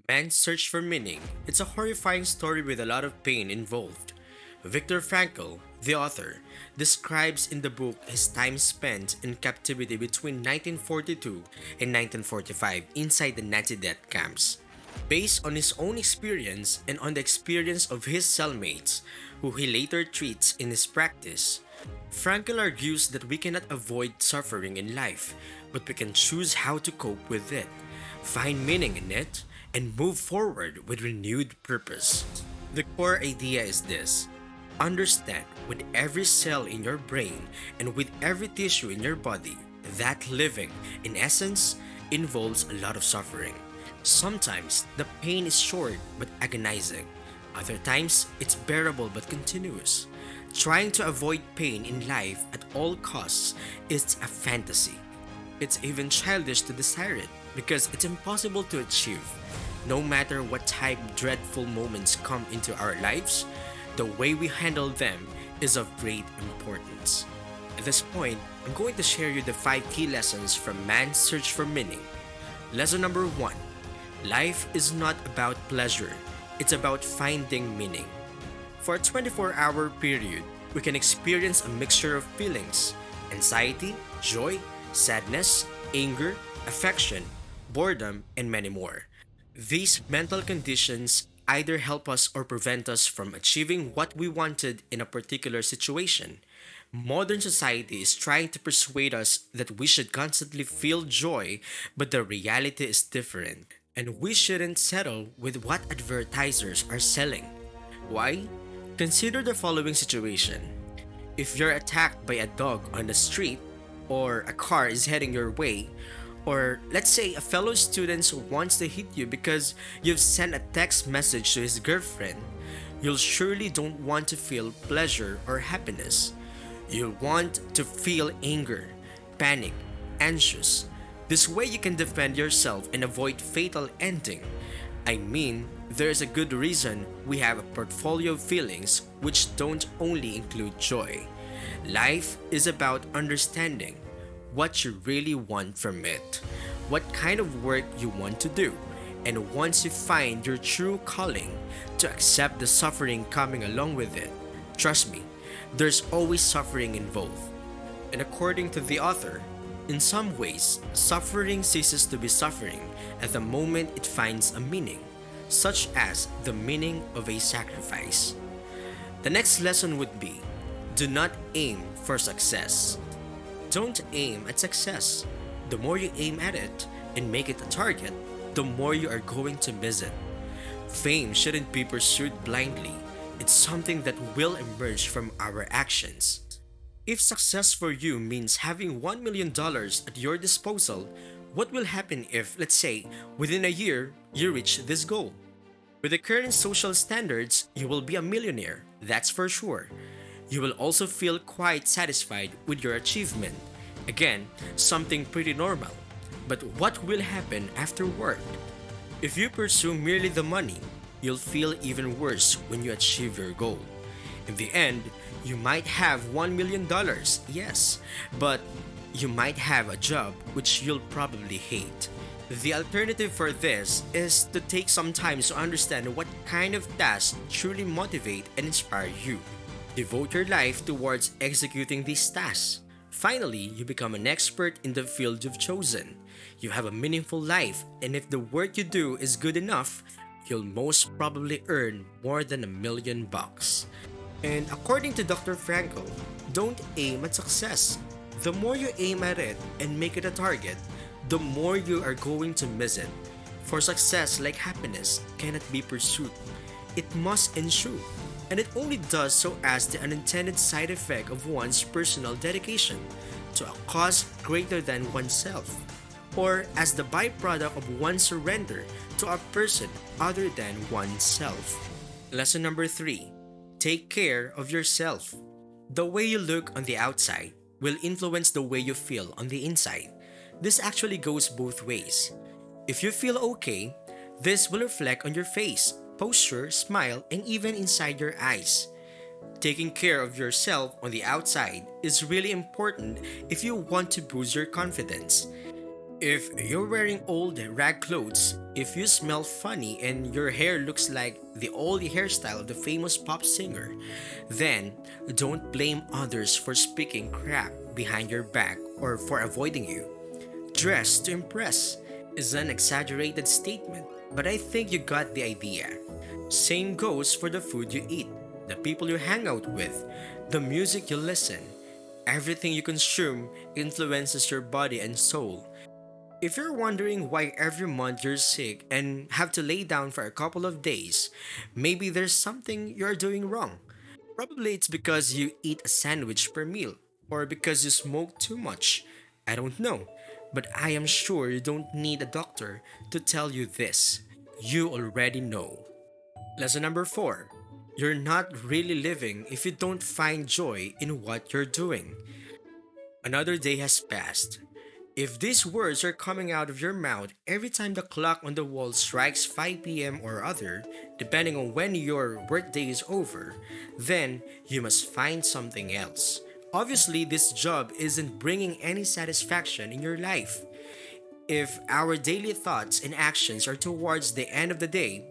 Man's Search for Meaning. It's a horrifying story with a lot of pain involved. Viktor Frankl, the author, describes in the book his time spent in captivity between 1942 and 1945 inside the Nazi death camps. Based on his own experience and on the experience of his cellmates, who he later treats in his practice, Frankl argues that we cannot avoid suffering in life, but we can choose how to cope with it, find meaning in it, and move forward with renewed purpose. The core idea is this: understand with every cell in your brain and with every tissue in your body that living, in essence, involves a lot of suffering. Sometimes the pain is short but agonizing. Other times it's bearable but continuous. Trying to avoid pain in life at all costs is a fantasy. It's even childish to desire it because it's impossible to achieve. No matter what type dreadful moments come into our lives, the way we handle them is of great importance. At this point, I'm going to share you the 5 key lessons from Man's Search for Meaning. Lesson number 1: life is not about pleasure, it's about finding meaning. For a 24-hour period, we can experience a mixture of feelings: anxiety, joy, sadness, anger, affection, boredom, and many more. These mental conditions either help us or prevent us from achieving what we wanted in a particular situation. Modern society is trying to persuade us that we should constantly feel joy, but the reality is different, and we shouldn't settle with what advertisers are selling. Why? Consider the following situation. If you're attacked by a dog on the street, or a car is heading your way, or let's say a fellow student wants to hit you because you've sent a text message to his girlfriend, you'll surely don't want to feel pleasure or happiness. You'll want to feel anger, panic, anxious. This way you can defend yourself and avoid fatal ending. I mean, there's a good reason we have a portfolio of feelings which don't only include joy. Life is about understanding what you really want from it, what kind of work you want to do, and once you find your true calling, to accept the suffering coming along with it. Trust me, there's always suffering involved. And according to the author, in some ways, suffering ceases to be suffering at the moment it finds a meaning, such as the meaning of a sacrifice. The next lesson would be: do not aim for success. Don't aim at success. The more you aim at it and make it a target, the more you are going to miss it. Fame shouldn't be pursued blindly. It's something that will emerge from our actions. If success for you means having $1 million at your disposal, what will happen if, let's say, within a year, you reach this goal? With the current social standards, you will be a millionaire, that's for sure. You will also feel quite satisfied with your achievement. Again, something pretty normal. But what will happen afterward? If you pursue merely the money, you'll feel even worse when you achieve your goal. In the end, you might have $1 million, yes, but you might have a job which you'll probably hate. The alternative for this is to take some time to understand what kind of tasks truly motivate and inspire you. Devote your life towards executing these tasks. Finally, you become an expert in the field you've chosen. You have a meaningful life, and if the work you do is good enough, you'll most probably earn more than $1 million. And according to Dr. Frankl, don't aim at success. The more you aim at it and make it a target, the more you are going to miss it. For success, like happiness, cannot be pursued. It must ensue. And it only does so as the unintended side effect of one's personal dedication to a cause greater than oneself, or as the byproduct of one's surrender to a person other than oneself. Lesson number 3: take care of yourself. The way you look on the outside will influence the way you feel on the inside. This actually goes both ways. If you feel okay, this will reflect on your face, posture, smile, and even inside your eyes. Taking care of yourself on the outside is really important if you want to boost your confidence. If you're wearing old rag clothes, if you smell funny and your hair looks like the old hairstyle of the famous pop singer, then don't blame others for speaking crap behind your back or for avoiding you. Dress to impress is an exaggerated statement, but I think you got the idea. Same goes for the food you eat, the people you hang out with, the music you listen. Everything you consume influences your body and soul. If you're wondering why every month you're sick and have to lay down for a couple of days, maybe there's something you're doing wrong. Probably it's because you eat a sandwich per meal, or because you smoke too much. I don't know, but I am sure you don't need a doctor to tell you this. You already know. Lesson number 4. You're not really living if you don't find joy in what you're doing. Another day has passed. If these words are coming out of your mouth every time the clock on the wall strikes 5 p.m. or other, depending on when your workday is over, then you must find something else. Obviously, this job isn't bringing any satisfaction in your life. If our daily thoughts and actions are towards the end of the day,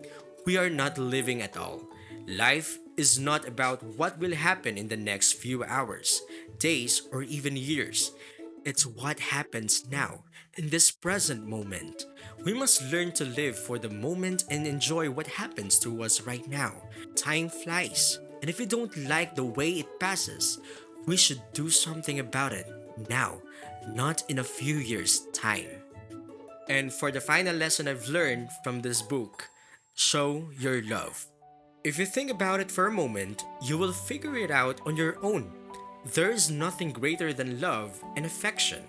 we are not living at all. Life is not about what will happen in the next few hours, days, or even years. It's what happens now, in this present moment. We must learn to live for the moment and enjoy what happens to us right now. Time flies, and if we don't like the way it passes, we should do something about it now, not in a few years' time. And for the final lesson I've learned from this book, show your love. If you think about it for a moment, you will figure it out on your own. There is nothing greater than love and affection.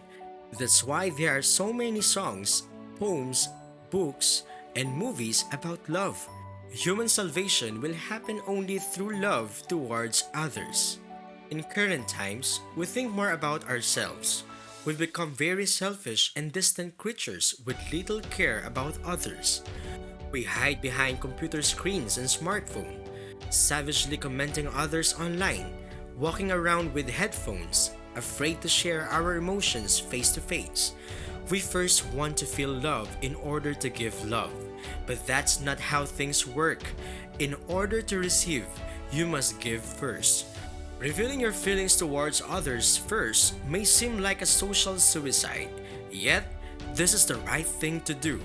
That's why there are so many songs, poems, books, and movies about love. Human salvation will happen only through love towards others. In current times, we think more about ourselves. We've become very selfish and distant creatures with little care about others. We hide behind computer screens and smartphones, savagely commenting others online, walking around with headphones, afraid to share our emotions face to face. We first want to feel love in order to give love, but that's not how things work. In order to receive, you must give first. Revealing your feelings towards others first may seem like a social suicide, yet, this is the right thing to do.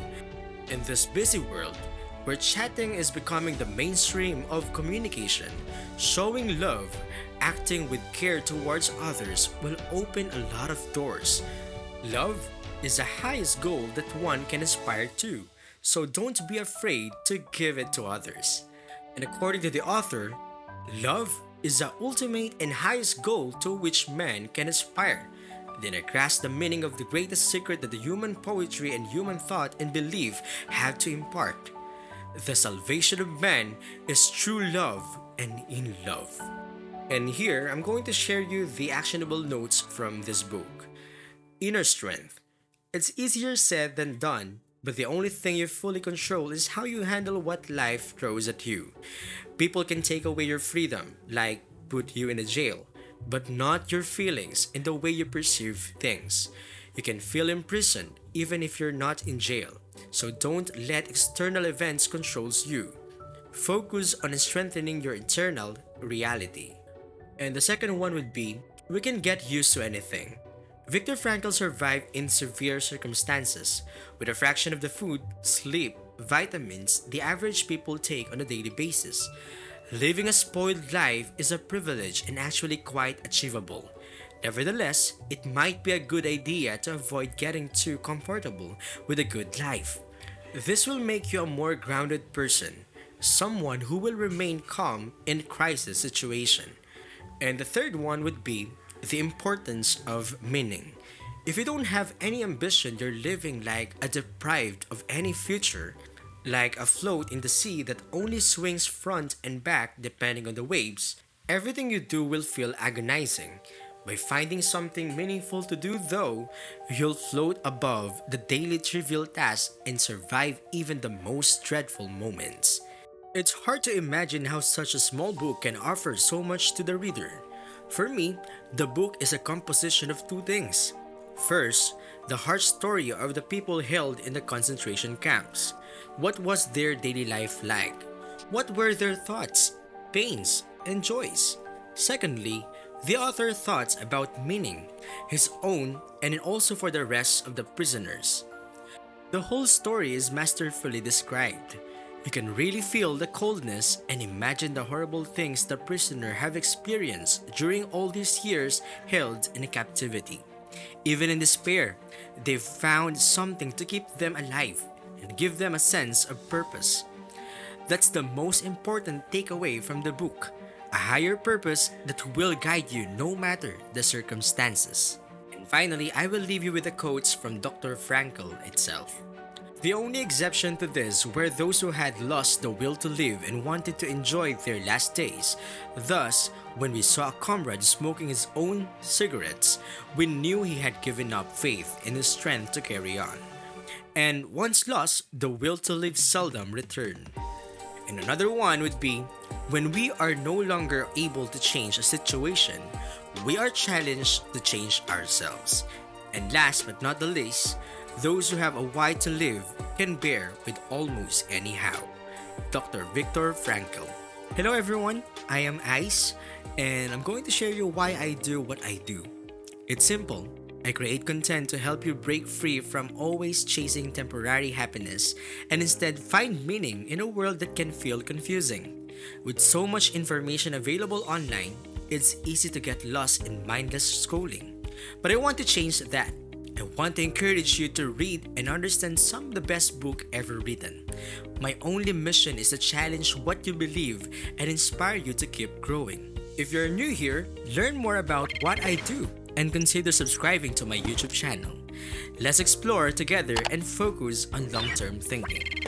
In this busy world, where chatting is becoming the mainstream of communication, showing love, acting with care towards others will open a lot of doors. Love is the highest goal that one can aspire to, so don't be afraid to give it to others. And according to the author, love is the ultimate and highest goal to which man can aspire. Then I grasp the meaning of the greatest secret that the human poetry and human thought and belief have to impart. The salvation of man is true love and in love. And here, I'm going to share you the actionable notes from this book. Inner strength. It's easier said than done, but the only thing you fully control is how you handle what life throws at you. People can take away your freedom, like put you in a jail, but not your feelings and the way you perceive things. You can feel imprisoned even if you're not in jail, so don't let external events control you. Focus on strengthening your internal reality. And the second one would be, we can get used to anything. Viktor Frankl survived in severe circumstances, with a fraction of the food, sleep, vitamins the average people take on a daily basis. Living a spoiled life is a privilege and actually quite achievable. Nevertheless, it might be a good idea to avoid getting too comfortable with a good life. This will make you a more grounded person, someone who will remain calm in crisis situation. And the third one would be the importance of meaning. If you don't have any ambition, you're living like a deprived of any future, like a float in the sea that only swings front and back depending on the waves. Everything you do will feel agonizing. By finding something meaningful to do, though, you'll float above the daily trivial tasks and survive even the most dreadful moments. It's hard to imagine how such a small book can offer so much to the reader. For me, the book is a composition of two things. First, the harsh story of the people held in the concentration camps. What was their daily life like? What were their thoughts, pains, and joys? Secondly, the author thoughts about meaning, his own and also for the rest of the prisoners. The whole story is masterfully described. You can really feel the coldness and imagine the horrible things the prisoner have experienced during all these years held in captivity. Even in despair, they've found something to keep them alive and give them a sense of purpose. That's the most important takeaway from the book, a higher purpose that will guide you no matter the circumstances. And finally, I will leave you with the quotes from Dr. Frankl itself. The only exception to this were those who had lost the will to live and wanted to enjoy their last days. Thus, when we saw a comrade smoking his own cigarettes, we knew he had given up faith in his strength to carry on. And once lost, the will to live seldom returned. And another one would be, when we are no longer able to change a situation, we are challenged to change ourselves. And last but not the least, those who have a why to live can bear with almost anyhow. Dr. Viktor Frankl. Hello everyone, I am Ice, and I'm going to share you why I do what I do. It's simple. I create content to help you break free from always chasing temporary happiness and instead find meaning in a world that can feel confusing. With so much information available online, it's easy to get lost in mindless scrolling. But I want to change that. I want to encourage you to read and understand some of the best book ever written. My only mission is to challenge what you believe and inspire you to keep growing. If you're new here, learn more about what I do and consider subscribing to my YouTube channel. Let's explore together and focus on long-term thinking.